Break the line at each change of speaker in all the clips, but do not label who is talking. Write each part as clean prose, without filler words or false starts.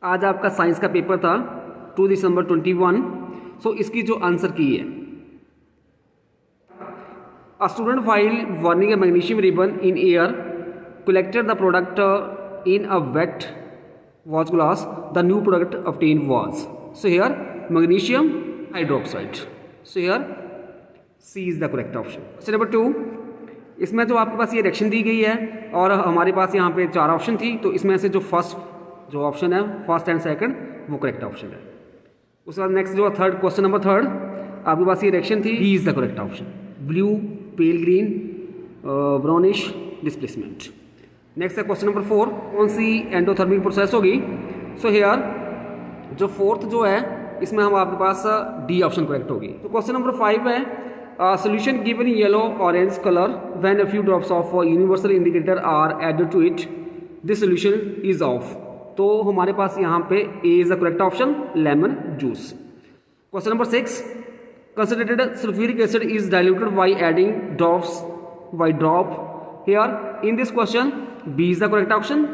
आज आपका साइंस का पेपर था 2 दिसंबर 21। सो इसकी जो आंसर की है, a student file warning a magnesium ribbon in air, collected the product in a wet watch glass. The new product obtained was, so here magnesium hydroxide. So here C is the correct option. Question number 2, इसमें जो आपके पास ये reaction दी गई है और हमारे पास यहाँ पे 4 ऑप्शन थी, तो इसमें से जो फर्स्ट जो ऑप्शन है, फर्स्ट एंड सेकंड, वो करेक्ट ऑप्शन है। उसके बाद नेक्स्ट जो थर्ड, क्वेश्चन नंबर 3, आपके पास ये रिएक्शन थी, B is the correct option, blue pale green brownish displacement. Next है क्वेश्चन नंबर 4, कौन सी एंडोथर्मिक प्रोसेस होगी। सो हेयर जो फोर्थ जो है, इसमें हम आपके पास डी ऑप्शन करेक्ट होगी। तो क्वेश्चन नंबर 5 है, solution given yellow orange color when a few drops of universal indicator are added to it, this solution is off. तो हमारे पास यहाँ पे A is the correct option, lemon juice. Question number 6, concentrated sulfuric acid is diluted by adding drops by drop. Here in this question B is the correct option,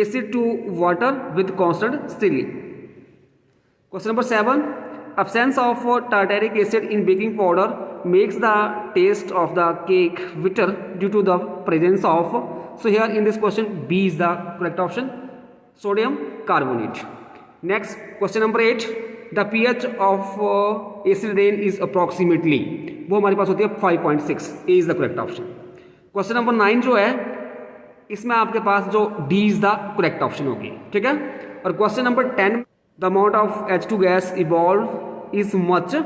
acid to water with constant stirring. Question number 7, absence of tartaric acid in baking powder makes the taste of the cake bitter due to the presence of, so here in this question B is the correct option, sodium carbonate. Next question number 8, the pH of acid rain is approximately, वो हमारे पास होती है 5.6, A is the correct option. Question number 9 जो है, इसमें आपके पास जो D is the correct option होगी, ठीक है। और question number 10, the amount of H2 gas evolved is much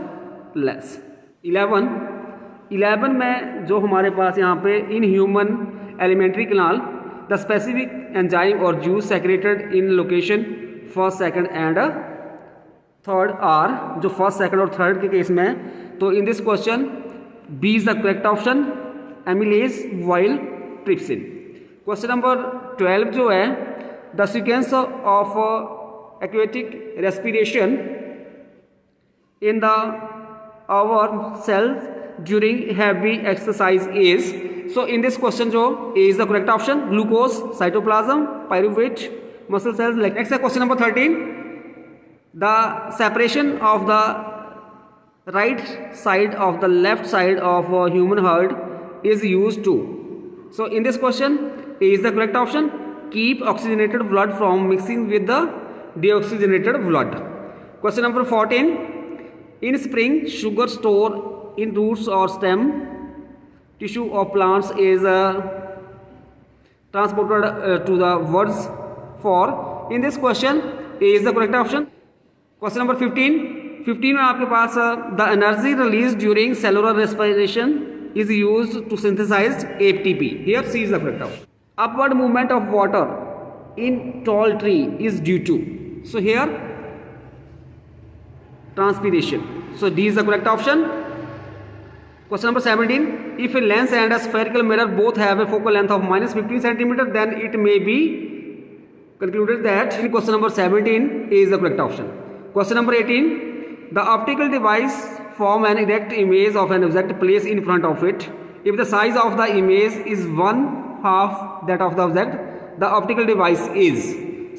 less. 11 में जो हमारे पास यहाँ पे in human alimentary canal the specific enzyme और juice secreted in location first second and third are, जो फर्स्ट सेकंड और थर्ड के केस में, तो in this question B is the correct option, amylase while trypsin. Question number 12 जो है, the sequence of aquatic respiration in the our cells during heavy exercise is, so in this question जो A is the correct option, glucose, cytoplasm, pyruvate, muscle cells. Next question number 13, the separation of the right side of the left side of a human heart is used to, so in this question A is the correct option, keep oxygenated blood from mixing with the deoxygenated blood. Question number 14, in spring sugar store in roots or stem tissue of plants is transported to the words for, in this question A is the correct option. Question number 15 में आपके पास the energy released during cellular respiration is used to synthesize ATP, here C is the correct option. Upward movement of water in tall tree is due to, so here transpiration, so D is the correct option. Question number 17, if a lens and a spherical mirror both have a focal length of -15 cm, then it may be concluded that, in question number 17 A is the correct option. Question number 18, the optical device form an erect image of an object placed in front of it. If the size of the image is 1/2 that of the object, the optical device is,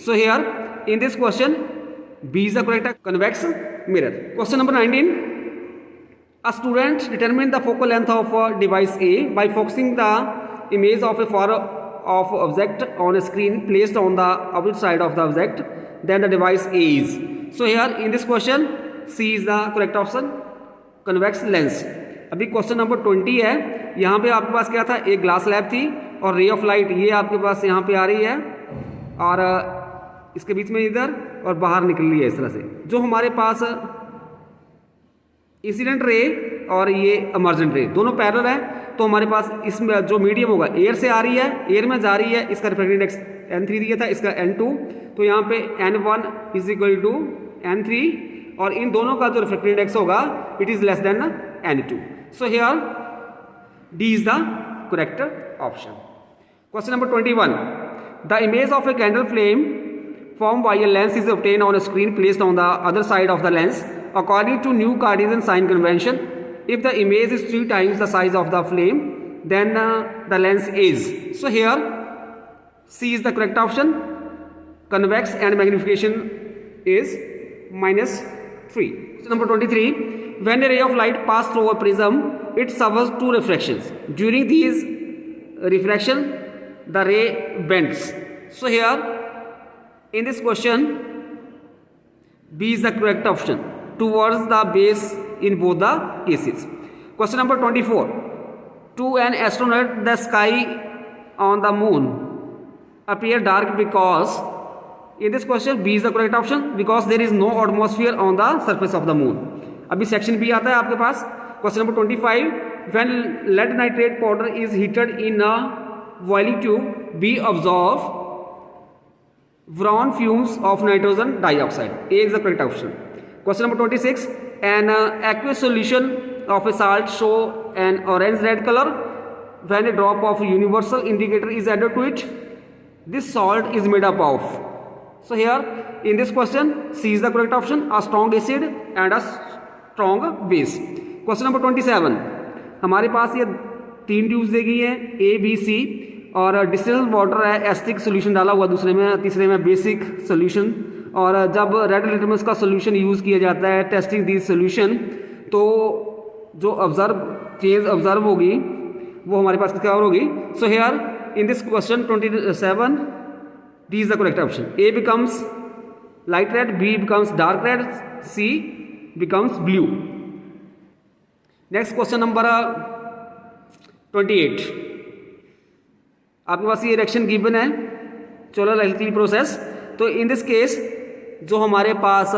so here in this question B is the correct, convex mirror. Question number 19, a student determined the focal length of device A by focusing the image of a far off object on a screen placed on the opposite side of the object, then the device A is, so here in this question C is the correct option, convex lens. अभी question number 20 है, यहाँ पे आपके पास क्या था, एक glass lab थी और रे ऑफ लाइट ये आपके पास यहाँ पे आ रही है और इसके बीच में इधर और बाहर निकल रही है इस तरह से। जो हमारे पास इंसिडेंट रे और ये इमर्जेंट रे दोनों पैरेलल है, तो हमारे पास इसमें जो मीडियम होगा एयर से आ रही है, एयर में जा रही है, इसका रिफ्रैक्टिव इंडेक्स N3 दिया था, इसका N2, तो यहाँ पे N1 is equal to N3 और इन दोनों का जो रिफ्रैक्टिव इंडेक्स होगा it is less than N2, so here D is the correct option. Question number 21, the image of a candle flame formed by a lens is obtained on a screen placed on the other side of the lens according to new Cartesian sign convention. If the image is 3 times the size of the flame, then the lens is, so here C is the correct option. Convex and magnification is -3. Number 23. When a ray of light pass through a prism, it suffers two refractions. During these refraction, the ray bends. So here, in this question, B is the correct option towards the base in both the cases. Question number 24. To an astronaut, the sky on the moon appear dark because. In this question, B is the correct option because there is no atmosphere on the surface of the moon. अभी section B आता है आपके पास. Question number 25. When lead nitrate powder is heated in a boiling tube, B absorb brown fumes of nitrogen dioxide. A is the correct option. Question number 26. An aqueous solution of a salt show an orange-red color when a drop of universal indicator is added to it. This salt is made up of. So here in this question, C is the correct option, a strong acid and a strong base. Question number 27. हमारे पास ये 3 tubes दी गई हैं A, B, C और distilled water है, acidic solution डाला हुआ दूसरे में, तीसरे में बेसिक सोल्यूशन. और जब रेड लिटमस का सोल्यूशन यूज़ किया जाता है टेस्टिंग दिस सोल्यूशन, तो जो चेंज ऑब्जर्व होगी वो हमारे पास क्या होगी. सो here in this question 27, D is the correct option. A becomes light red, B becomes dark red, C becomes blue. Next question number 28. आपके पास ये रिएक्शन गिवन है, चलो एल्किली प्रोसेस. तो इन दिस केस जो हमारे पास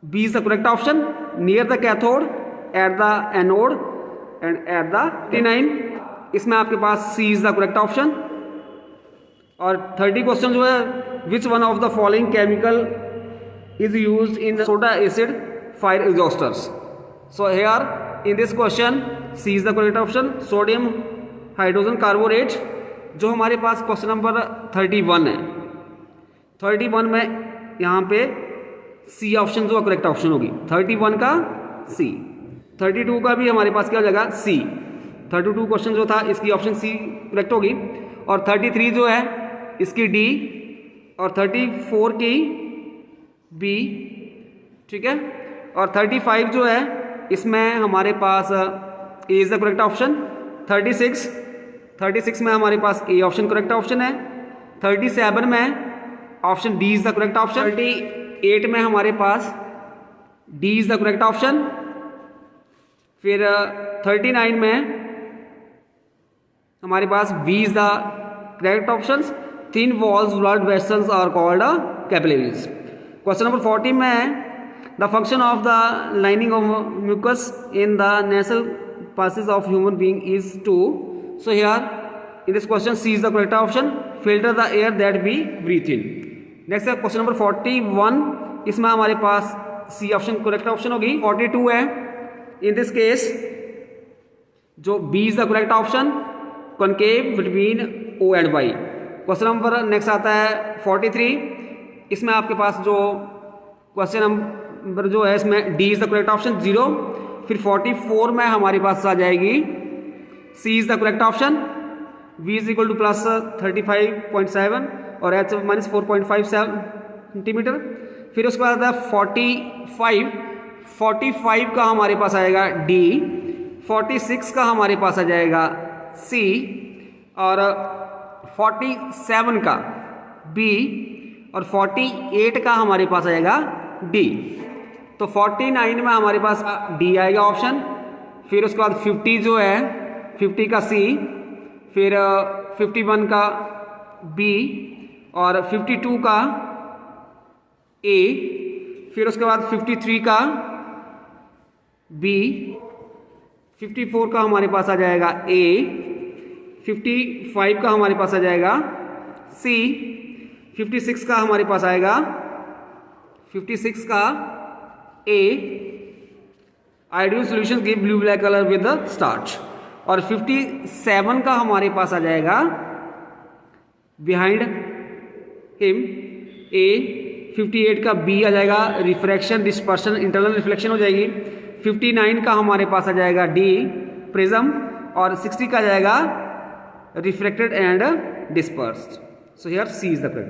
B is the correct option, near the cathode, at the anode and at the T9. इसमें आपके पास C is the correct option. और 30 क्वेश्चन जो है, which one of the following chemical is used in soda acid fire exhausters. So here in this question C is the correct option, sodium hydrogen carbonate. जो हमारे पास question number 31 है, 31 में यहाँ पे C option जो correct option होगी. 31 का सी, 32 का भी हमारे पास क्या हो जाएगा सी. 32 क्वेश्चन जो था इसकी ऑप्शन सी करेक्ट होगी. और 33 जो है इसकी डी, और 34 की बी. ठीक है. और 35 जो है इसमें हमारे पास A is the correct option. 36 में हमारे पास ए ऑप्शन करेक्ट ऑप्शन है. 37 में option D is the correct option. 38 में हमारे पास D is the correct option. फिर 39 में हमारे पास B is the correct option. Thin walls blood vessels are called capillaries. Question number 40 में है, the function of the lining of mucus in the nasal passes of human being is to. So here in this question C is the correct option, filter the air that we breathe in. Next है question number 41. इसमें हमारे पास C option correct option होगी. 42 है, in this case जो B is the correct option, concave between O and Y. Question number next आता है 43. इसमें आपके पास जो क्वेश्चन नंबर जो है इसमें D is the correct option 0. फिर 44 में हमारे पास आ जाएगी C is the correct option, V is equal two plus 35.7 और H माइनस 4.5 सेंटीमीटर. फिर उसके बाद आता है 45 का हमारे पास आएगा D. 46 का हमारे पास आ जाएगा C और 47 का B और 48 का हमारे पास आएगा D. तो 49 में हमारे पास D आएगा ऑप्शन. फिर उसके बाद 50 जो है 50 का C, फिर 51 का B और 52 का A. फिर उसके बाद 53 का B, 54 का हमारे पास आ जाएगा A, 55 का हमारे पास आ जाएगा C, 56 का हमारे पास आएगा 56 का A. Ideal solution give blue black colour with the starch. और 57 का हमारे पास आ जाएगा बिहाइंड हिम A. 58 का B आ जाएगा रिफ्रैक्शन डिस्पर्शन इंटरनल रिफ्लेक्शन हो जाएगी. 59 का हमारे पास आ जाएगा D प्रिज्म और 60 का आ जाएगा refracted and dispersed. So here C is the correct.